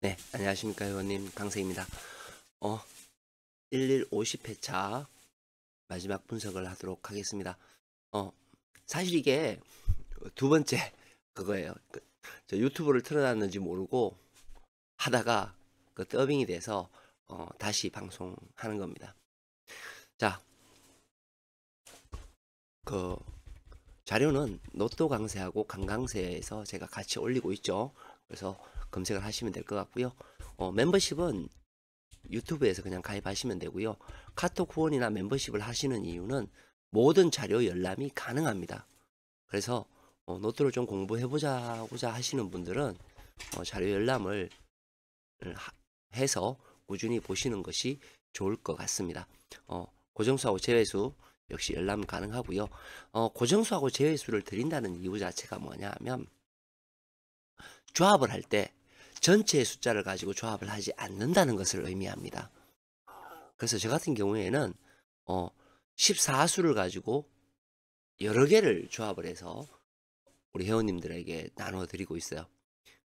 네, 안녕하십니까, 회원님. 강세입니다. 1150회차 마지막 분석을 하도록 하겠습니다. 어, 사실 이게 두 번째 그거예요. 저 유튜브를 틀어놨는지 모르고 하다가 그 더빙이 돼서 다시 방송하는 겁니다. 자, 그 자료는 노또 강세하고 강강세에서 제가 같이 올리고 있죠. 그래서 검색을 하시면 될 것 같고요. 멤버십은 유튜브에서 그냥 가입하시면 되고요. 카톡 후원이나 멤버십을 하시는 이유는 모든 자료 열람이 가능합니다. 그래서 노트를 좀 공부해보자고자 하시는 분들은 자료 열람을 해서 꾸준히 보시는 것이 좋을 것 같습니다. 고정수하고 제외수 역시 열람 가능하고요. 고정수하고 제외수를 드린다는 이유 자체가 뭐냐 하면 조합을 할 때 전체의 숫자를 가지고 조합을 하지 않는다는 것을 의미합니다. 그래서 저 같은 경우에는 14수를 가지고 여러 개를 조합을 해서 우리 회원님들에게 나눠 드리고 있어요.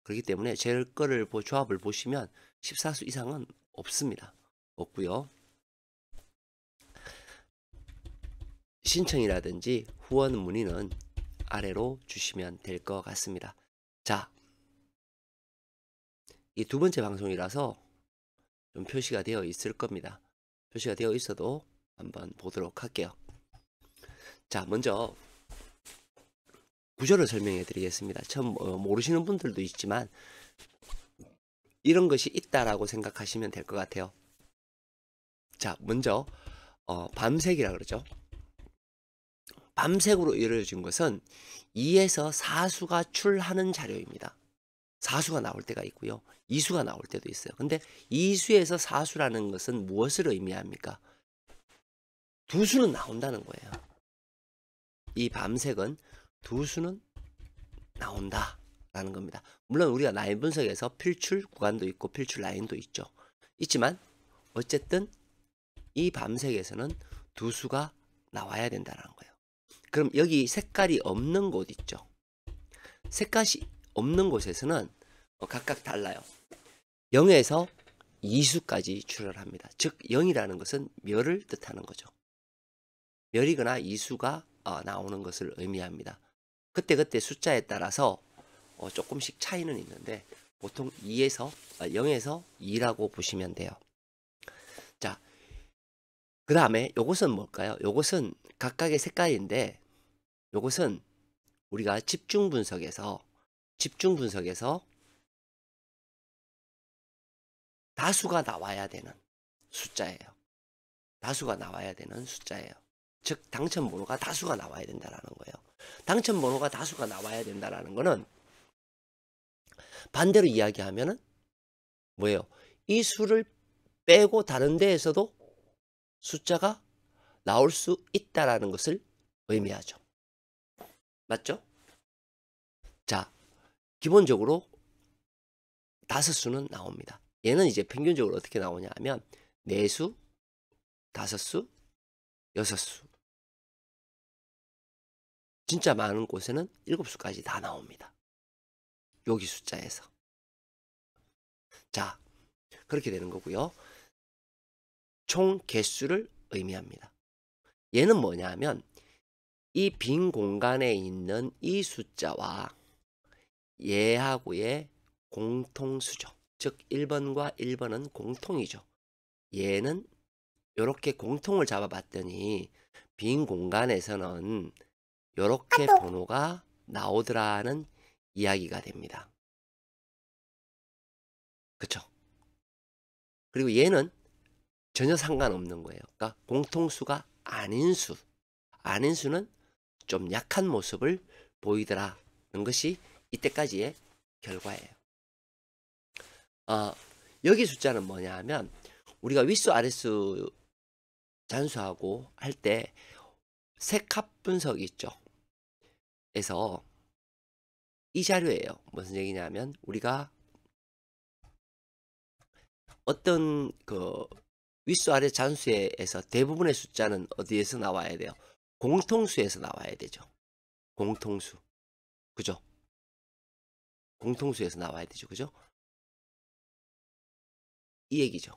그렇기 때문에 제 거를 조합을 보시면 14수 이상은 없습니다. 없고요. 신청이라든지 후원 문의는 아래로 주시면 될 것 같습니다. 자, 이 두 번째 방송이라서 좀 표시가 되어 있을 겁니다. 표시가 되어 있어도 한번 보도록 할게요. 자, 먼저 구조를 설명해 드리겠습니다. 처음 모르시는 분들도 있지만 이런 것이 있다라고 생각하시면 될 것 같아요. 자, 먼저 밤색이라 그러죠. 밤색으로 이루어진 것은 2에서 4수가 출하는 자료입니다. 4수가 나올 때가 있고요. 2수가 나올 때도 있어요. 근데 2수에서 4수라는 것은 무엇을 의미합니까? 두 수는 나온다는 거예요. 이 밤색은 두 수는 나온다 라는 겁니다. 물론 우리가 라인 분석에서 필출 구간도 있고 필출 라인도 있죠. 있지만 어쨌든 이 밤색에서는 두 수가 나와야 된다는 거예요. 그럼 여기 색깔이 없는 곳 있죠. 색깔이 없는 곳에서는 각각 달라요. 0에서 2수까지 출혈합니다. 즉 0이라는 것은 멸을 뜻하는 거죠. 멸이거나 이수가 나오는 것을 의미합니다. 그때그때 숫자에 따라서 조금씩 차이는 있는데 보통 0에서 2라고 보시면 돼요. 자, 그 다음에 요것은 뭘까요? 요것은 각각의 색깔인데 요것은 우리가 집중 분석에서 다수가 나와야 되는 숫자예요. 다수가 나와야 되는 숫자예요. 즉 당첨 번호가 다수가 나와야 된다라는 거예요. 당첨 번호가 다수가 나와야 된다라는 거는 반대로 이야기하면은 뭐예요? 이 수를 빼고 다른 데에서도 숫자가 나올 수 있다라는 것을 의미하죠. 맞죠? 자, 기본적으로 다섯 수는 나옵니다. 얘는 이제 평균적으로 어떻게 나오냐 하면 4수, 5수, 6수. 진짜 많은 곳에는 7수까지 다 나옵니다. 여기 숫자에서. 자, 그렇게 되는 거고요. 총 개수를 의미합니다. 얘는 뭐냐 하면 이 빈 공간에 있는 이 숫자와 얘하고의 공통수죠. 즉 1번과 1번은 공통이죠. 얘는 이렇게 공통을 잡아봤더니 빈 공간에서는 이렇게 번호가 나오더라는 이야기가 됩니다. 그쵸? 그리고 얘는 전혀 상관없는 거예요. 그러니까 공통수가 아닌 수는 좀 약한 모습을 보이더라는 것이 이때까지의 결과예요. 여기 숫자는 뭐냐 하면 우리가 윗수 아랫수 잔수하고 할 때 색합 분석 있죠. 에서 이 자료예요. 무슨 얘기냐면 우리가 어떤 그 윗수 아래 잔수에서 대부분의 숫자는 어디에서 나와야 돼요? 공통수에서 나와야 되죠. 공통수. 그죠? 공통수에서 나와야 되죠. 그죠? 이 얘기죠.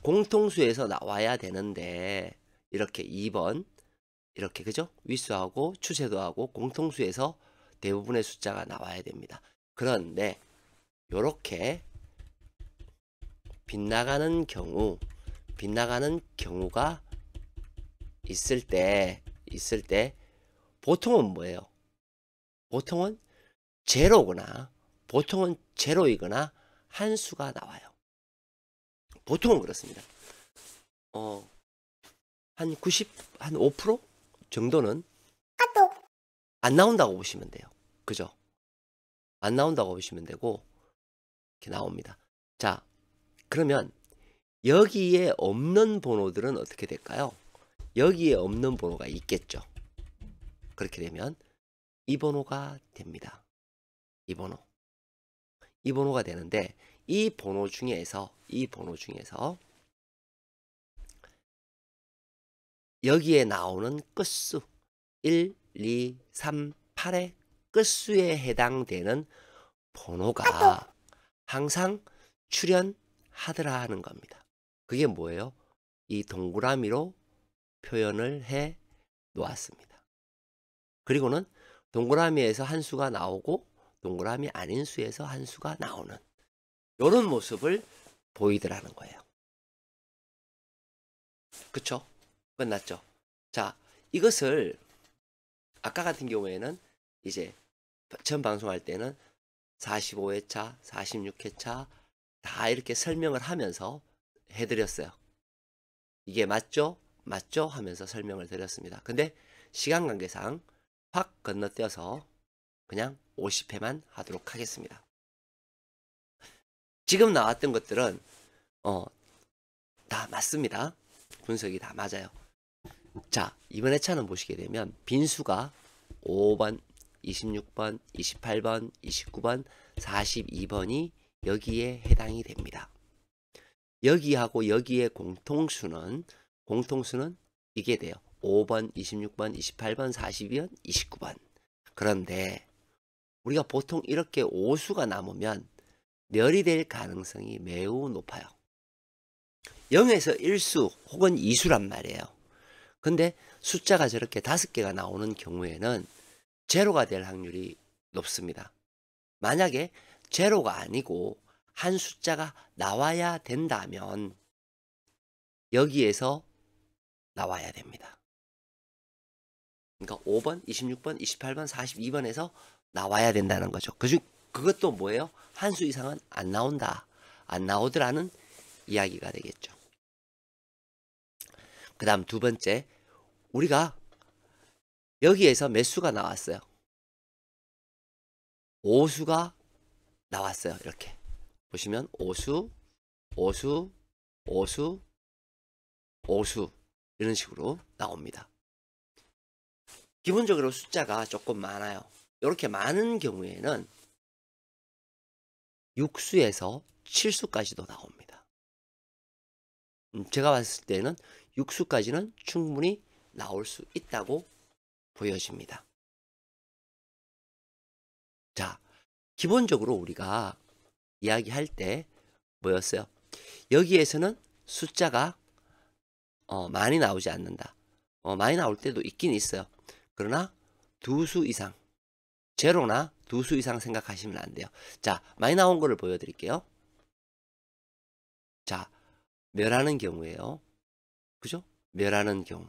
공통수에서 나와야 되는데 이렇게 2번 이렇게 그죠? 위수하고 추세도 하고 공통수에서 대부분의 숫자가 나와야 됩니다. 그런데 요렇게 빗나가는 경우가 있을 때 보통은 뭐예요? 보통은 제로이거나 한 수가 나와요. 보통은 그렇습니다. 한 5% 정도는 안 나온다고 보시면 돼요. 그죠? 안 나온다고 보시면 되고 이렇게 나옵니다. 자, 그러면 여기에 없는 번호들은 어떻게 될까요? 여기에 없는 번호가 있겠죠. 그렇게 되면 이 번호가 됩니다. 이 번호가 되는데 이 번호 중에서 여기에 나오는 끝수 1, 2, 3, 8의 끝수에 해당되는 번호가 항상 출현하더라 하는 겁니다. 그게 뭐예요? 이 동그라미로 표현을 해 놓았습니다. 그리고는 동그라미에서 한 수가 나오고 동그라미 아닌 수에서 한 수가 나오는 이런 모습을 보이더라는 거예요. 그쵸? 끝났죠? 자, 이것을 아까 같은 경우에는 이제 처음 방송할 때는 45회차, 46회차 다 이렇게 설명을 하면서 해드렸어요. 이게 맞죠? 맞죠? 하면서 설명을 드렸습니다. 근데 시간 관계상 확 건너뛰어서 그냥 50회만 하도록 하겠습니다. 지금 나왔던 것들은 다 맞습니다. 분석이 다 맞아요. 자, 이번 회차는 보시게 되면 빈수가 5번, 26번, 28번, 29번, 42번이 여기에 해당이 됩니다. 여기하고 여기에 공통수는 이게 돼요. 5번, 26번, 28번, 42번, 29번. 그런데 우리가 보통 이렇게 오수가 남으면 멸이 될 가능성이 매우 높아요. 0에서 1수 혹은 2수란 말이에요. 근데 숫자가 저렇게 5개가 나오는 경우에는 제로가 될 확률이 높습니다. 만약에 제로가 아니고 한 숫자가 나와야 된다면 여기에서 나와야 됩니다. 그러니까 5번, 26번, 28번, 42번에서 나와야 된다는 거죠. 그것도 뭐예요? 한 수 이상은 안 나온다. 안 나오더라는 이야기가 되겠죠. 그 다음 두 번째, 우리가 여기에서 몇 수가 나왔어요? 5수가 나왔어요. 이렇게 보시면 5수, 5수, 5수, 5수 이런 식으로 나옵니다. 기본적으로 숫자가 조금 많아요. 이렇게 많은 경우에는 6수에서 7수까지도 나옵니다. 제가 봤을 때는 6수까지는 충분히 나올 수 있다고 보여집니다. 자, 기본적으로 우리가 이야기할 때 뭐였어요? 여기에서는 숫자가 많이 나오지 않는다. 많이 나올 때도 있긴 있어요. 그러나 2수 이상, 제로나 2수 이상 생각하시면 안 돼요. 자, 많이 나온 거를 보여드릴게요. 자, 멸하는 경우에요. 그죠? 멸하는 경우.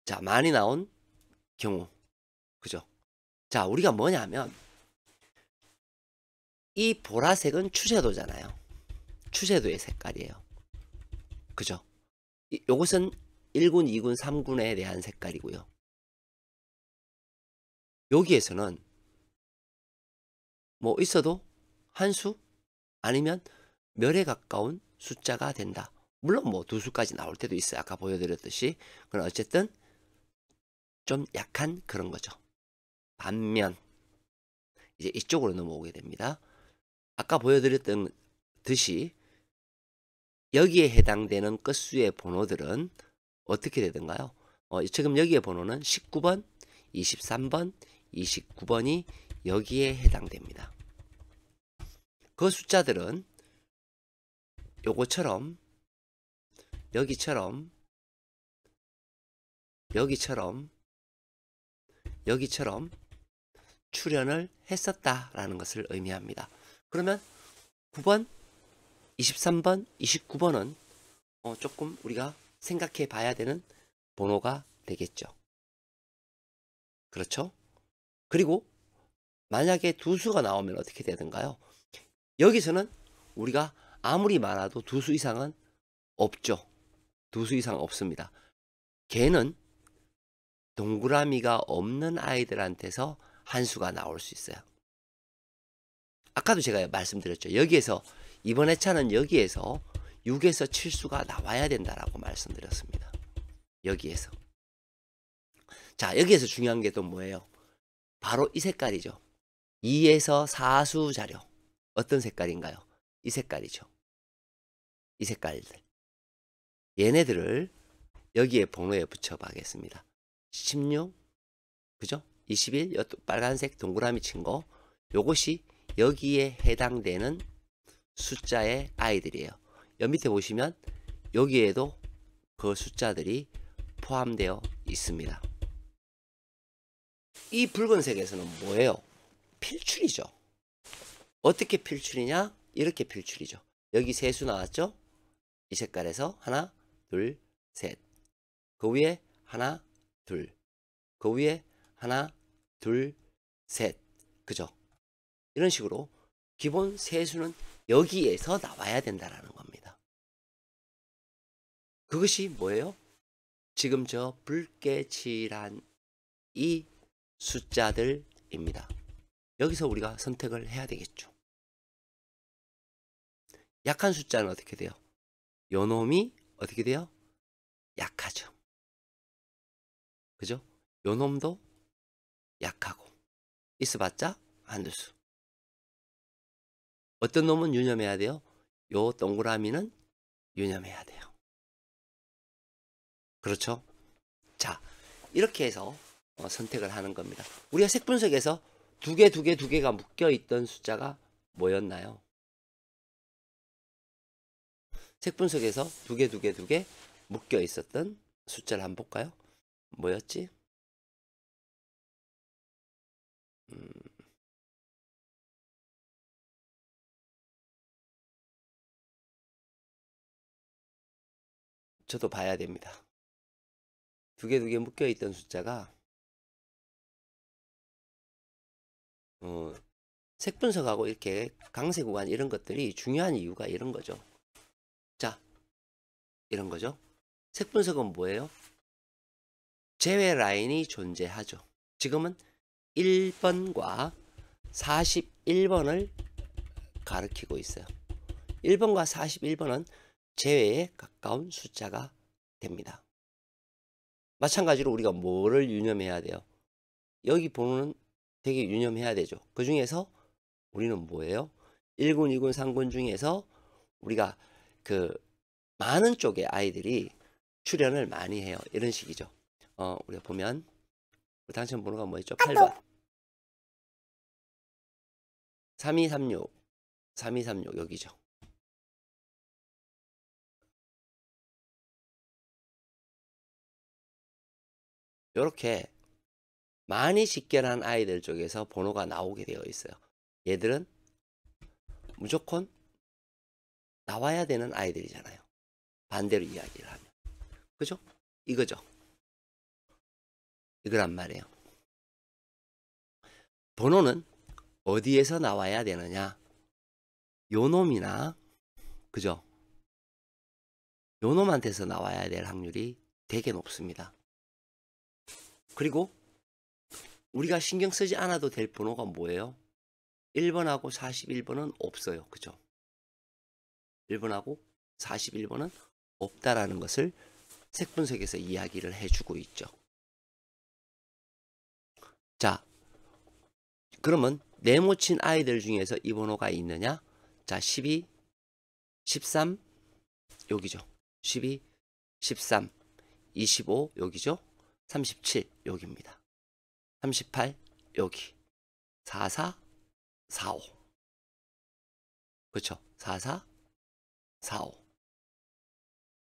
자, 많이 나온 경우. 그죠? 자, 우리가 뭐냐면 이 보라색은 추세도잖아요. 추세도의 색깔이에요. 그죠? 요것은 1군, 2군, 3군에 대한 색깔이고요. 여기에서는 뭐 있어도 한 수 아니면 멸에 가까운 숫자가 된다. 물론 뭐 2수까지 나올 때도 있어요. 아까 보여드렸듯이. 그럼 어쨌든 좀 약한 그런 거죠. 반면 이제 이쪽으로 넘어오게 됩니다. 아까 보여드렸던 듯이 여기에 해당되는 끝수의 번호들은 어떻게 되던가요? 지금 여기에 번호는 19번, 23번, 29번이 여기에 해당됩니다. 그 숫자들은 요거처럼 여기처럼 출연을 했었다라는 것을 의미합니다. 그러면 9번, 23번, 29번은 조금 우리가 생각해 봐야 되는 번호가 되겠죠. 그렇죠? 그리고 만약에 두 수가 나오면 어떻게 되는가요? 여기서는 우리가 아무리 많아도 두 수 이상은 없죠. 두 수 이상 없습니다. 걔는 동그라미가 없는 아이들한테서 한 수가 나올 수 있어요. 아까도 제가 말씀드렸죠. 여기에서 이번 회차는 여기에서 6에서 7수가 나와야 된다라고 말씀드렸습니다. 여기에서. 자, 여기에서 중요한 게 또 뭐예요? 바로 이 색깔이죠. 2에서 4수 자료. 어떤 색깔인가요? 이 색깔이죠. 이 색깔들. 얘네들을 여기에 번호에 붙여봐겠습니다. 16, 그죠? 21, 빨간색 동그라미 친 거. 요것이 여기에 해당되는 숫자의 아이들이에요. 여기 밑에 보시면 여기에도 그 숫자들이 포함되어 있습니다. 이 붉은색에서는 뭐예요? 필출이죠. 어떻게 필출이냐? 이렇게 필출이죠. 여기 세 수 나왔죠? 이 색깔에서 하나, 둘, 셋. 그 위에 하나, 둘. 그 위에 하나, 둘, 셋. 그죠? 이런 식으로 기본 세 수는 여기에서 나와야 된다라는 겁니다. 그것이 뭐예요? 지금 저 붉게 칠한 이 숫자들입니다. 여기서 우리가 선택을 해야 되겠죠. 약한 숫자는 어떻게 돼요? 요놈이 어떻게 돼요? 약하죠. 그죠? 요놈도 약하고 있어봤자 한두 수. 어떤 놈은 유념해야 돼요? 요 동그라미는 유념해야 돼요. 그렇죠? 자, 이렇게 해서 선택을 하는 겁니다. 우리가 색 분석에서 두 개가 묶여 있던 숫자가 뭐였나요? 색 분석에서 두 개 묶여 있었던 숫자를 한번 볼까요? 뭐였지? 저도 봐야 됩니다. 두 개 묶여 있던 숫자가 색 분석하고 이렇게 강세 구간 이런 것들이 중요한 이유가 이런 거죠. 자, 이런 거죠. 색 분석은 뭐예요? 제외 라인이 존재하죠. 지금은 1번과 41번을 가리키고 있어요. 1번과 41번은 제외에 가까운 숫자가 됩니다. 마찬가지로 우리가 뭐를 유념해야 돼요? 여기 번호는 되게 유념해야 되죠. 그 중에서 우리는 뭐예요? 1군, 2군, 3군 중에서 우리가 그 많은 쪽의 아이들이 출연을 많이 해요. 이런 식이죠. 우리가 보면 당첨 번호가 뭐였죠? 8번. 3236 여기죠. 이렇게 많이 직결한 아이들 쪽에서 번호가 나오게 되어 있어요. 얘들은 무조건 나와야 되는 아이들이잖아요. 반대로 이야기를 하면. 그죠? 이거죠. 이거란 말이에요. 번호는 어디에서 나와야 되느냐? 요놈이나, 그죠? 요놈한테서 나와야 될 확률이 되게 높습니다. 그리고 우리가 신경 쓰지 않아도 될 번호가 뭐예요? 1번하고 41번은 없어요. 그죠? 1번하고 41번은 없다라는 것을 색분석에서 이야기를 해주고 있죠. 자, 그러면 네모친 아이들 중에서 이 번호가 있느냐? 자, 12, 13 여기죠. 12, 13, 25 여기죠. 37 여기입니다. 38 여기. 4445. 그렇죠? 4445.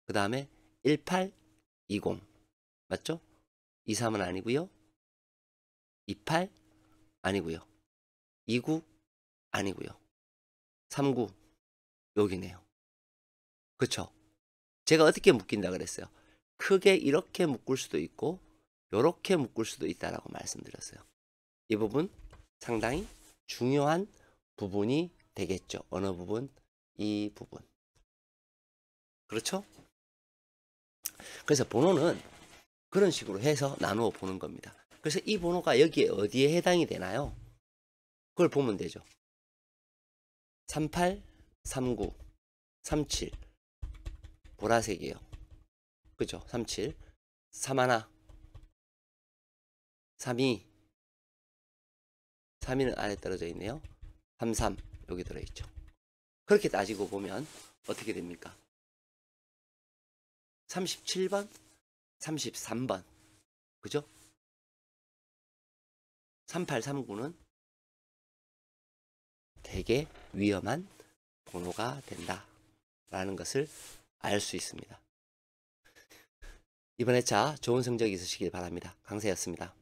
그 다음에 1820. 맞죠? 23은 아니고요. 28 아니고요. 29 아니고요. 39 여기네요. 그쵸? 제가 어떻게 묶인다 그랬어요? 크게 이렇게 묶을 수도 있고 이렇게 묶을 수도 있다라고 말씀드렸어요. 이 부분 상당히 중요한 부분이 되겠죠. 어느 부분? 이 부분. 그렇죠? 그래서 번호는 그런 식으로 해서 나누어 보는 겁니다. 그래서 이 번호가 여기에 어디에 해당이 되나요? 그걸 보면 되죠. 38, 39, 37 보라색이에요. 그죠? 37, 31, 32, 32는 안에 떨어져 있네요. 33 여기 들어있죠. 그렇게 따지고 보면 어떻게 됩니까? 37번, 33번 그죠? 3839는 되게 위험한 번호가 된다 라는 것을 알 수 있습니다. 이번 회차 좋은 성적 있으시길 바랍니다. 강세였습니다.